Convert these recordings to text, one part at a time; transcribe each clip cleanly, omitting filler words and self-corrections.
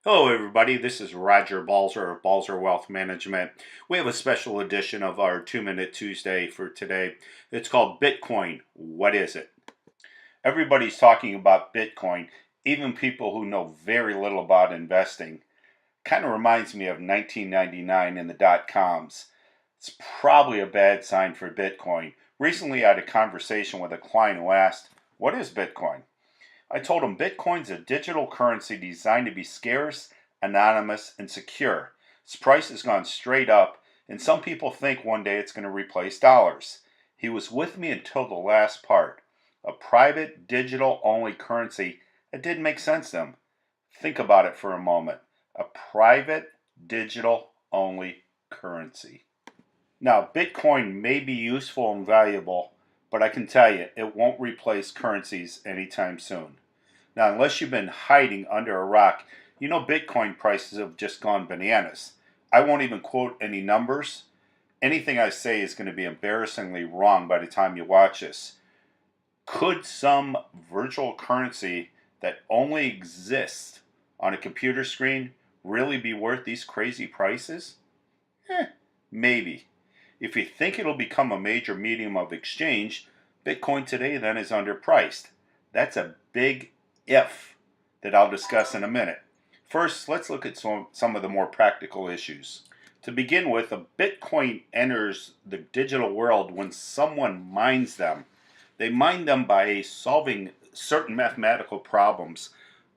Hello, everybody. This is Roger Balzer of Balzer Wealth Management. We have a special edition of our 2 Minute Tuesday for today. It's called Bitcoin. What is it? Everybody's talking about Bitcoin, even people who know very little about investing. Kind of reminds me of 1999 and the dot coms. It's probably a bad sign for Bitcoin. Recently, I had a conversation with a client who asked, "What is Bitcoin?" I told him Bitcoin's a digital currency designed to be scarce, anonymous, and secure. Its price has gone straight up, and some people think one day it's going to replace dollars. He was with me until the last part. A private, digital only currency. It didn't make sense to him. Think about it for a moment. A private, digital only currency. Now, Bitcoin may be useful and valuable, but I can tell you it won't replace currencies anytime soon. Now, unless you've been hiding under a rock, you know Bitcoin prices have just gone bananas. I won't even quote any numbers. Anything I say is going to be embarrassingly wrong by the time you watch this. Could some virtual currency that only exists on a computer screen really be worth these crazy prices? Maybe. If you think it'll become a major medium of exchange, Bitcoin today then is underpriced. That's a big if that I'll discuss in a minute. First, let's look at some of the more practical issues. To begin with, a Bitcoin enters the digital world when someone mines them. They mine them by solving certain mathematical problems.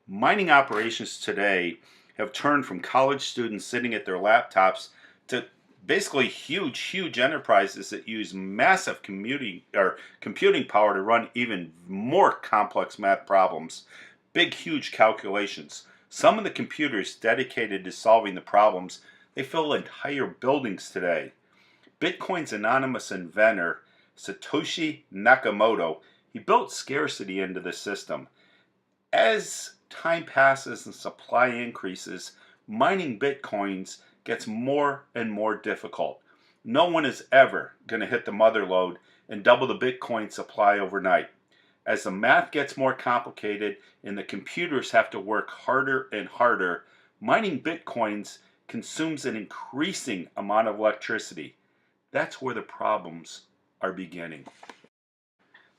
Mining operations today have turned from college students sitting at their laptops to basically huge enterprises that use massive computing power to run even more complex math problems, big huge calculations. Some of the computers dedicated to solving the problems, they fill entire buildings today. Bitcoin's anonymous inventor, Satoshi Nakamoto, he built scarcity into the system. As time passes and supply increases, mining Bitcoins gets more and more difficult. No one is ever going to hit the mother lode and double the Bitcoin supply overnight. As the math gets more complicated and the computers have to work harder and harder, mining Bitcoins consumes an increasing amount of electricity. That's where the problems are beginning.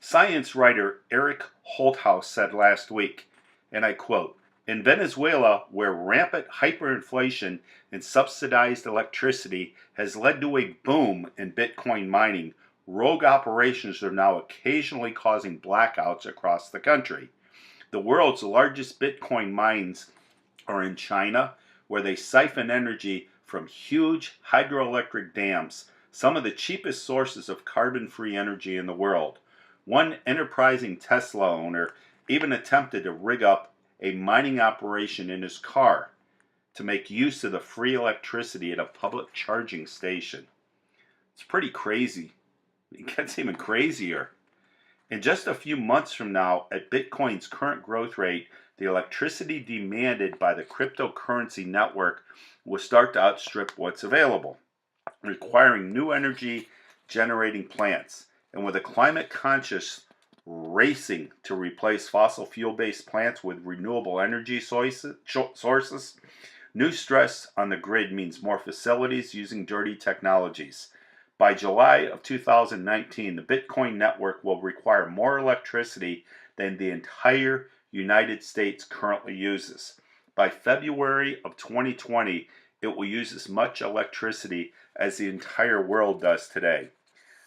Science writer Eric Holthaus said last week, and I quote, "In Venezuela, where rampant hyperinflation and subsidized electricity has led to a boom in Bitcoin mining, rogue operations are now occasionally causing blackouts across the country. The world's largest Bitcoin mines are in China, where they siphon energy from huge hydroelectric dams, some of the cheapest sources of carbon-free energy in the world. One enterprising Tesla owner even attempted to rig up a mining operation in his car to make use of the free electricity at a public charging station." It's pretty crazy. It gets even crazier. In just a few months from now, at Bitcoin's current growth rate, the electricity demanded by the cryptocurrency network will start to outstrip what's available, requiring new energy generating plants. And with a climate conscious racing to replace fossil fuel based plants with renewable energy sources, new stress on the grid means more facilities using dirty technologies. By July of 2019, the Bitcoin network will require more electricity than the entire United States currently uses. By February of 2020, it will use as much electricity as the entire world does today.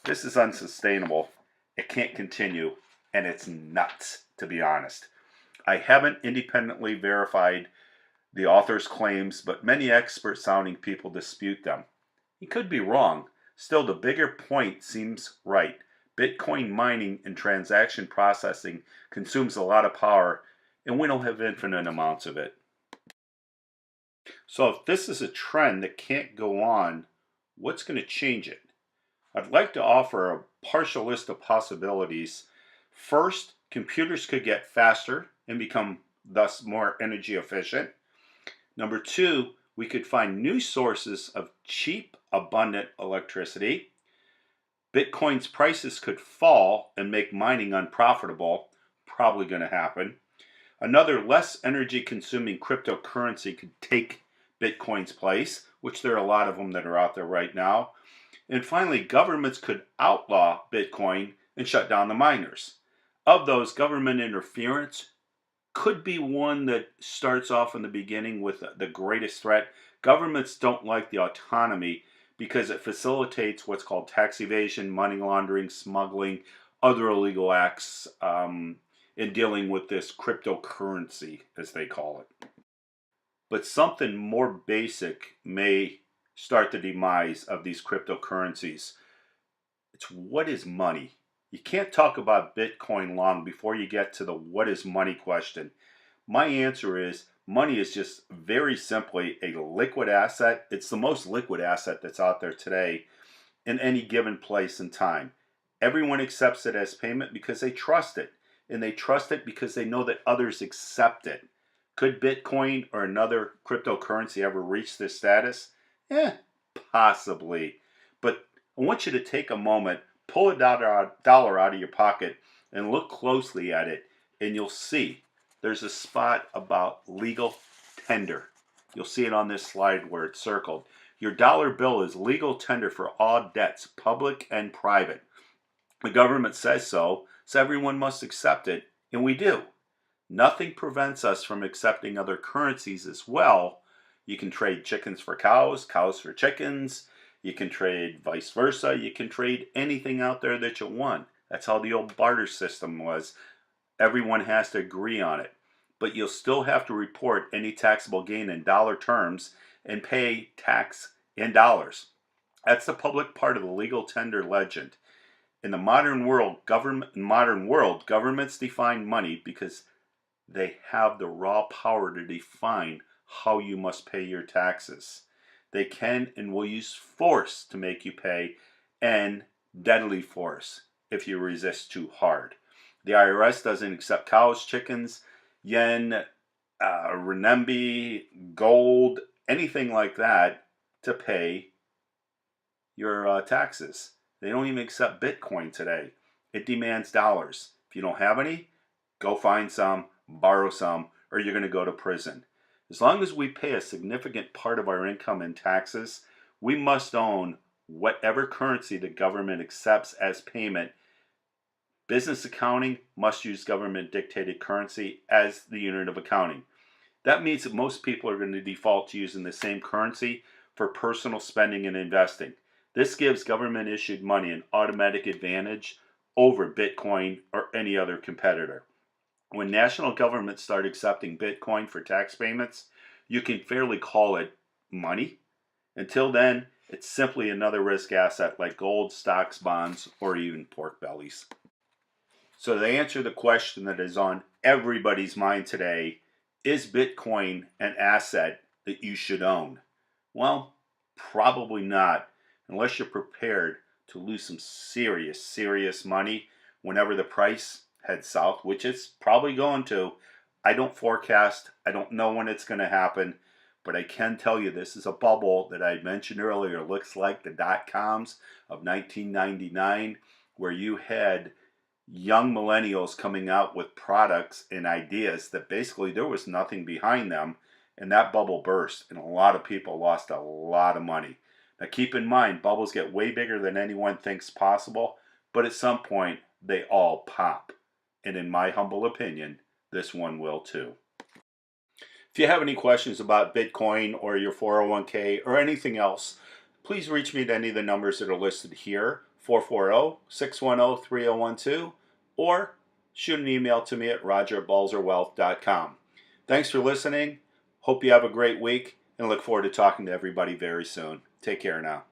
This is unsustainable. It can't continue, and it's nuts, to be honest. I haven't independently verified the author's claims, but many expert-sounding people dispute them. He could be wrong. Still, the bigger point seems right. Bitcoin mining and transaction processing consumes a lot of power, and we don't have infinite amounts of it. So if this is a trend that can't go on, what's going to change it? I'd like to offer a partial list of possibilities. First, computers could get faster and become thus more energy efficient. Number two, we could find new sources of cheap, abundant electricity. Bitcoin's prices could fall and make mining unprofitable, probably going to happen. Another less energy consuming cryptocurrency could take Bitcoin's place, which there are a lot of them that are out there right now. And finally, governments could outlaw Bitcoin and shut down the miners. Of those, government interference could be one that starts off in the beginning with the greatest threat. Governments don't like the autonomy because it facilitates what's called tax evasion, money laundering, smuggling, other illegal acts in dealing with this cryptocurrency, as they call it. But something more basic may start the demise of these cryptocurrencies. It's what is money? You can't talk about Bitcoin long before you get to the what is money question. My answer is money is just very simply a liquid asset. It's the most liquid asset that's out there today in any given place and time. Everyone accepts it as payment because they trust it. And they trust it because they know that others accept it. Could Bitcoin or another cryptocurrency ever reach this status? Possibly. But I want you to take a moment, pull a dollar out of your pocket, and look closely at it, and you'll see there's a spot about legal tender. You'll see it on this slide where it's circled. Your dollar bill is legal tender for all debts, public and private. The government says so everyone must accept it, and we do. Nothing prevents us from accepting other currencies as well. You can trade chickens for cows, cows for chickens. You can trade vice versa. You can trade anything out there that you want. That's how the old barter system was. Everyone has to agree on it. But you'll still have to report any taxable gain in dollar terms and pay tax in dollars. That's the public part of the legal tender legend. In the modern world, governments define money because they have the raw power to define how you must pay your taxes. They can and will use force to make you pay, and deadly force if you resist too hard. The IRS doesn't accept cows, chickens, yen, renminbi, gold, anything like that to pay your taxes. They don't even accept Bitcoin today. It demands dollars. If you don't have any, go find some, borrow some, or you're going to go to prison. As long as we pay a significant part of our income in taxes, we must own whatever currency the government accepts as payment. Business accounting must use government dictated currency as the unit of accounting. That means that most people are going to default to using the same currency for personal spending and investing. This gives government issued money an automatic advantage over Bitcoin or any other competitor. When national governments start accepting Bitcoin for tax payments, you can fairly call it money. Until then, it's simply another risk asset like gold, stocks, bonds, or even pork bellies. So to answer the question that is on everybody's mind today, is Bitcoin an asset that you should own? Well, probably not, unless you're prepared to lose some serious money whenever the price heads south, which it's probably going to. I don't forecast. I don't know when it's going to happen, but I can tell you this is a bubble that I mentioned earlier. Looks like the dot-coms of 1999, where you had young millennials coming out with products and ideas that basically there was nothing behind them, and that bubble burst, and a lot of people lost a lot of money. Now keep in mind, bubbles get way bigger than anyone thinks possible, but at some point they all pop. And in my humble opinion, this one will too. If you have any questions about Bitcoin or your 401k or anything else, please reach me at any of the numbers that are listed here, 440-610-3012, or shoot an email to me at roger@balzerwealth.com. Thanks for listening. Hope you have a great week and look forward to talking to everybody very soon. Take care now.